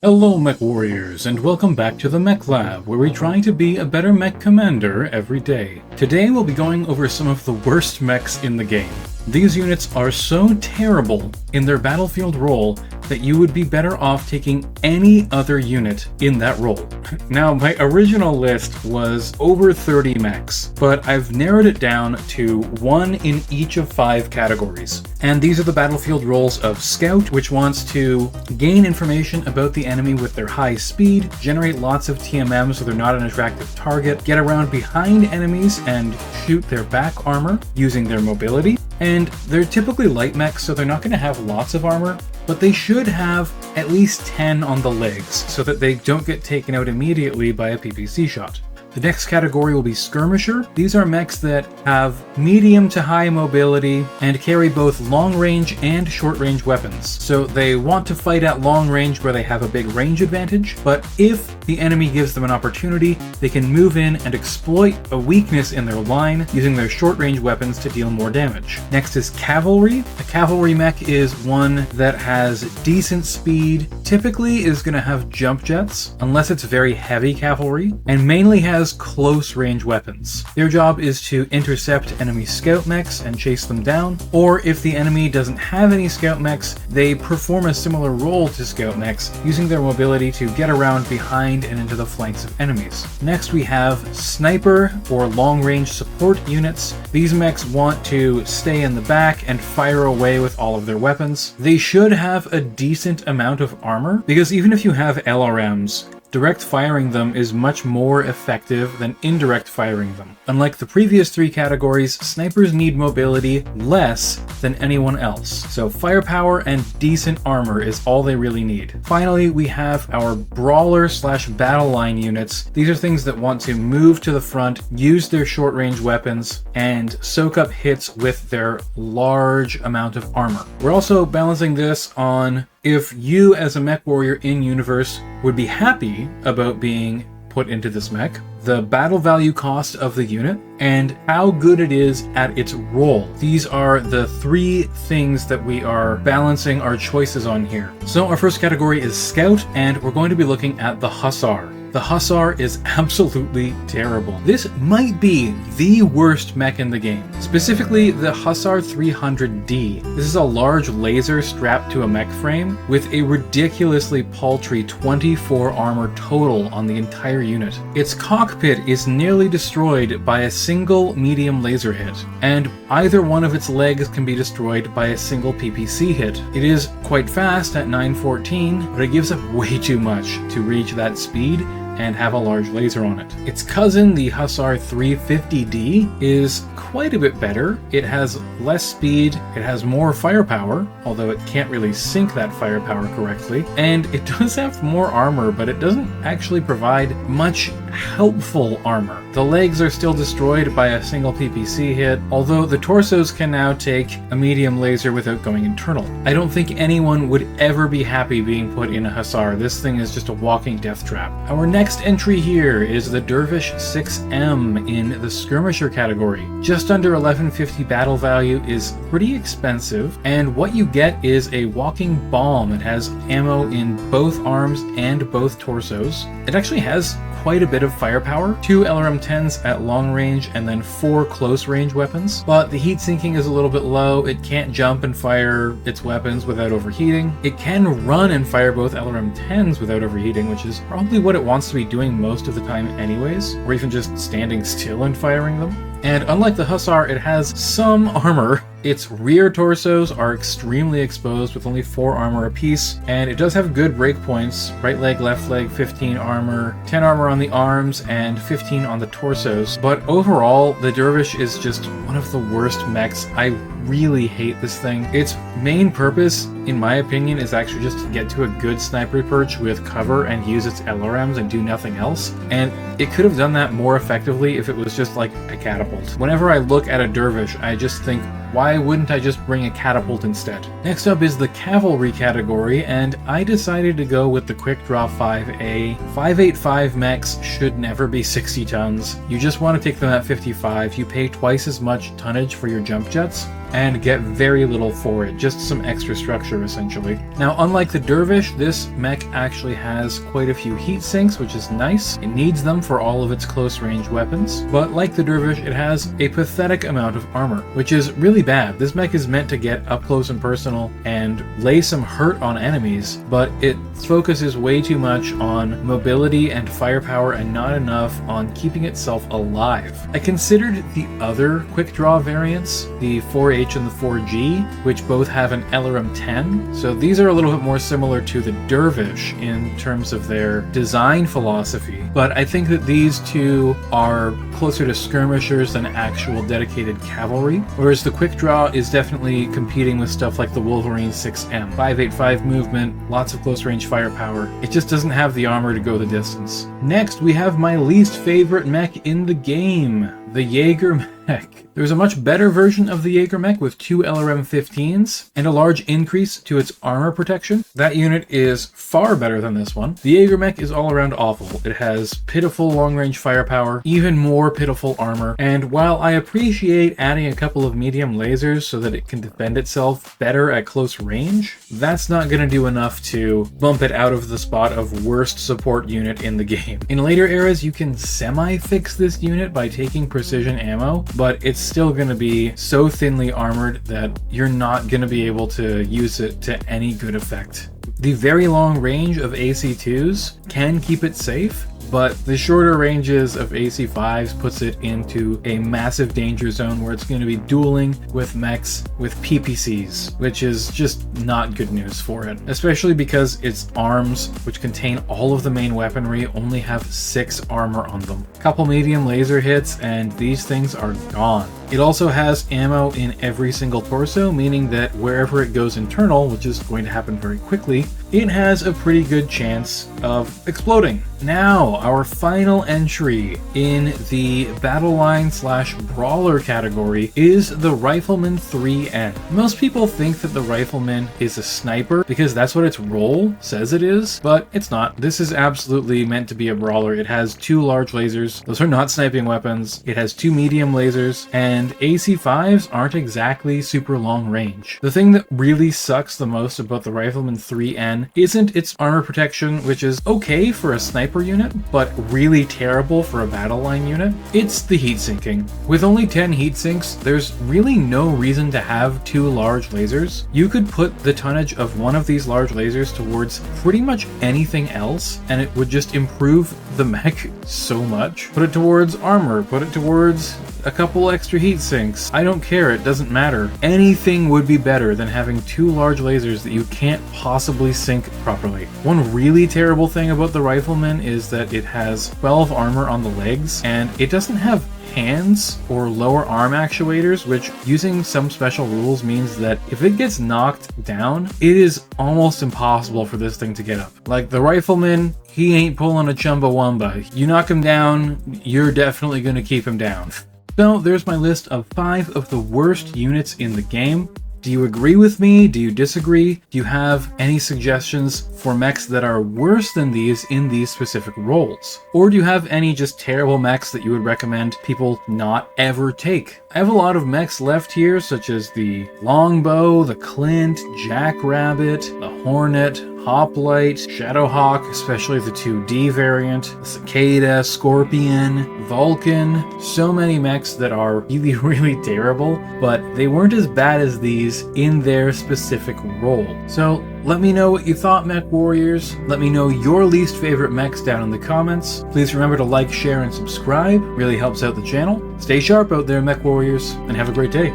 Hello mech warriors, and welcome back to the Mech Lab, where we try to be a better mech commander every day. Today we'll be going over some of the worst mechs in the game. These units are so terrible in their battlefield role that you would be better off taking any other unit in that role. Now, my original list was over 30 mechs, but I've narrowed it down to one in each of 5 categories. And these are the battlefield roles of Scout, which wants to gain information about the enemy with their high speed, generate lots of TMM so they're not an attractive target, get around behind enemies and shoot their back armor using their mobility. And they're typically light mechs, so they're not going to have lots of armor, but they should have at least 10 on the legs so that they don't get taken out immediately by a PPC shot. The next category will be Skirmisher. These are mechs that have medium to high mobility and carry both long range and short range weapons. So they want to fight at long range where they have a big range advantage, but if the enemy gives them an opportunity, they can move in and exploit a weakness in their line using their short range weapons to deal more damage. Next is Cavalry. A Cavalry mech is one that has decent speed, typically is going to have jump jets, unless it's very heavy cavalry, and mainly has close range weapons. Their job is to intercept enemy scout mechs and chase them down, or if the enemy doesn't have any scout mechs, they perform a similar role to scout mechs, using their mobility to get around behind and into the flanks of enemies. Next we have Sniper or long range support units. These mechs want to stay in the back and fire away with all of their weapons. They should have a decent amount of armor, because even if you have LRMs, direct firing them is much more effective than indirect firing them. Unlike the previous 3 categories, snipers need mobility less than anyone else. So firepower and decent armor is all they really need. Finally, we have our Brawler / battle line units. These are things that want to move to the front, use their short range weapons, and soak up hits with their large amount of armor. We're also balancing this on if you as a mech warrior in universe would be happy about being put into this mech, the battle value cost of the unit, and how good it is at its role. These are the 3 things that we are balancing our choices on here. So our first category is Scout, and we're going to be looking at the Hussar. The Hussar is absolutely terrible. This might be the worst mech in the game, specifically the Hussar 300D. This is a large laser strapped to a mech frame with a ridiculously paltry 24 armor total on the entire unit. Its cockpit is nearly destroyed by a single medium laser hit, and either one of its legs can be destroyed by a single PPC hit. It is quite fast at 914, but it gives up way too much to reach that speed and have a large laser on it. Its cousin, the Hussar 350D, is quite a bit better. It has less speed, it has more firepower, although it can't really sync that firepower correctly, and it does have more armor, but it doesn't actually provide much helpful armor. The legs are still destroyed by a single PPC hit, although the torsos can now take a medium laser without going internal. I don't think anyone would ever be happy being put in a Hussar. This thing is just a walking death trap. Our next entry here is the Dervish 6M in the Skirmisher category. Just under 1150 battle value is pretty expensive, and what you get is a walking bomb. It has ammo in both arms and both torsos. It actually has quite a bit of firepower, 2 LRM-10s at long range and then 4 close range weapons, but the heat sinking is a little bit low. It can't jump and fire its weapons without overheating. It can run and fire both LRM-10s without overheating, which is probably what it wants to be doing most of the time anyways, or even just standing still and firing them. And unlike the Hussar, it has some armor. Its rear torsos are extremely exposed with only 4 armor apiece, and it does have good breakpoints. Right leg, left leg, 15 armor, 10 armor on the arms, and 15 on the torsos. But overall, the Dervish is just one of the worst mechs. I really hate this thing. Its main purpose, in my opinion, is actually just to get to a good sniper perch with cover and use its LRMs and do nothing else. And it could have done that more effectively if it was just like a catapult. Whenever I look at a Dervish, I just think, why wouldn't I just bring a catapult instead? Next up is the Cavalry category, and I decided to go with the Quick Draw 5A. 585 mechs should never be 60 tons. You just want to take them at 55. You pay twice as much tonnage for your jump jets, and get very little for it, just some extra structure essentially. Now, unlike the Dervish, this mech actually has quite a few heat sinks, which is nice. It needs them for all of its close range weapons, but like the Dervish, it has a pathetic amount of armor, which is really bad. This mech is meant to get up close and personal and lay some hurt on enemies, but it focuses way too much on mobility and firepower and not enough on keeping itself alive. I considered the other quick draw variants, the 4H and the 4G, which both have an LRM 10, so these are a little bit more similar to the Dervish in terms of their design philosophy, but I think that these two are closer to skirmishers than actual dedicated cavalry, whereas the quick draw is definitely competing with stuff like the Wolverine 6M. 585 movement, lots of close range firepower. It just doesn't have the armor to go the distance. Next, we have my least favorite mech in the game, the Jaeger mech. There's a much better version of the Jaeger mech with 2 LRM 15s and a large increase to its armor protection. That unit is far better than this one. The Jaeger mech is all around awful. It has pitiful long-range firepower, even more pitiful armor, and while I appreciate adding a couple of medium lasers so that it can defend itself better at close range, that's not going to do enough to bump it out of the spot of worst support unit in the game. In later eras, you can semi-fix this unit by taking precision ammo, but it's still going to be so thinly armored that you're not going to be able to use it to any good effect. The very long range of AC2s can keep it safe, but the shorter ranges of AC5s puts it into a massive danger zone where it's going to be dueling with mechs with PPCs, which is just not good news for it, especially because its arms, which contain all of the main weaponry, only have 6 armor on them. Couple medium laser hits and these things are gone. It also has ammo in every single torso, meaning that wherever it goes internal, which is going to happen very quickly, it has a pretty good chance of exploding. Now, our final entry in the battle line / brawler category is the Rifleman 3N. Most people think that the Rifleman is a sniper because that's what its role says it is, but it's not. This is absolutely meant to be a brawler. It has 2 large lasers. Those are not sniping weapons. It has 2 medium lasers, and AC5s aren't exactly super long range. The thing that really sucks the most about the Rifleman 3N isn't its armor protection, which is okay for a sniper unit, but really terrible for a battle line unit. It's the heat sinking. With only 10 heat sinks, there's really no reason to have 2 large lasers. You could put the tonnage of one of these large lasers towards pretty much anything else, and it would just improve the mech so much. Put it towards armor, put it towards a couple extra heat sinks. I don't care, it doesn't matter. Anything would be better than having 2 large lasers that you can't possibly sync properly. One really terrible thing about the Rifleman is that it has 12 armor on the legs, and it doesn't have hands or lower arm actuators, which using some special rules means that if it gets knocked down, it is almost impossible for this thing to get up. Like the Rifleman, he ain't pulling a Chumbawamba. You knock him down, you're definitely gonna keep him down. So there's my list of 5 of the worst units in the game. Do you agree with me? Do you disagree? Do you have any suggestions for mechs that are worse than these in these specific roles? Or do you have any just terrible mechs that you would recommend people not ever take? I have a lot of mechs left here, such as the Longbow, the Clint, Jackrabbit, the Hornet, Hoplite, Shadowhawk, especially the 2D variant, the Cicada, Scorpion, Vulcan. So many mechs that are really, really terrible, but they weren't as bad as these in their specific role. So let me know what you thought, Mech Warriors. Let me know your least favorite mechs down in the comments. Please remember to like, share, and subscribe. Really helps out the channel. Stay sharp out there, Mech Warriors, and have a great day.